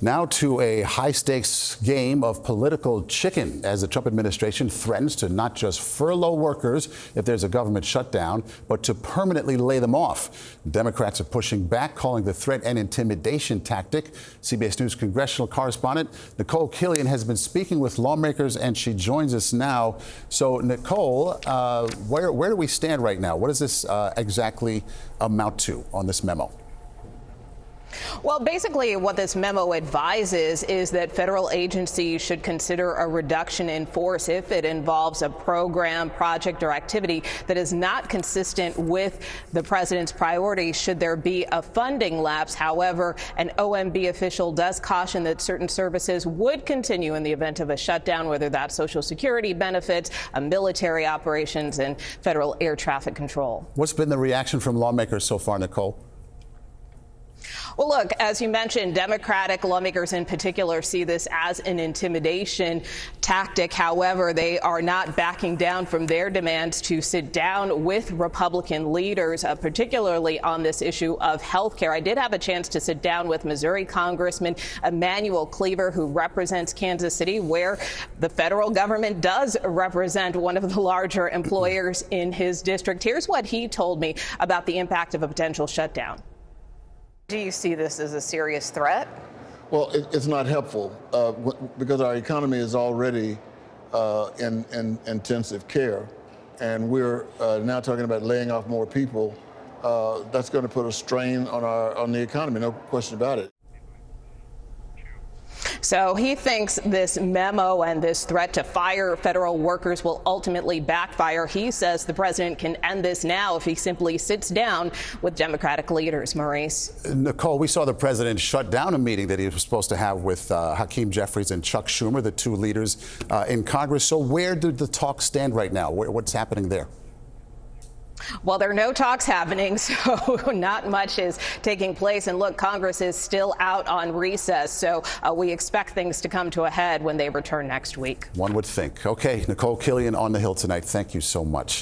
Now to a high-stakes game of political chicken as the Trump administration threatens to not just furlough workers if there's a government shutdown, but to permanently lay them off. Democrats are pushing back, calling the threat an intimidation tactic. CBS News congressional correspondent Nikole Killion has been speaking with lawmakers, and she joins us now. So, Nikole, where do we stand right now? What does this exactly amount to on this memo? Well, basically what this memo advises is that federal agencies should consider a reduction in force if it involves a program, project, or activity that is not consistent with the president's priorities should there be a funding lapse. However, an OMB official does caution that certain services would continue in the event of a shutdown, whether that's Social Security benefits, military operations, and federal air traffic control. What's been the reaction from lawmakers so far, Nikole? Well, look, as you mentioned, Democratic lawmakers in particular see this as an intimidation tactic. However, they are not backing down from their demands to sit down with Republican leaders, particularly on this issue of health care. I did have a chance to sit down with Missouri Congressman Emanuel Cleaver, who represents Kansas City, where the federal government does represent one of the larger employers in his district. Here's what he told me about the impact of a potential shutdown. Do you see this as a serious threat? Well, it's not helpful because our economy is already in intensive care, and we're now talking about laying off more people. That's going to put a strain on the economy, no question about it. So he thinks this memo and this threat to fire federal workers will ultimately backfire. He says the president can end this now if he simply sits down with Democratic leaders. Maurice. Nikole, we saw the president shut down a meeting that he was supposed to have with Hakeem Jeffries and Chuck Schumer, the two leaders in Congress. So where do the talks stand right now? What's happening there? Well, there are no talks happening, so not much is taking place. And look, Congress is still out on recess, so we expect things to come to a head when they return next week. One would think. Okay, Nikole Killion on the Hill tonight. Thank you so much.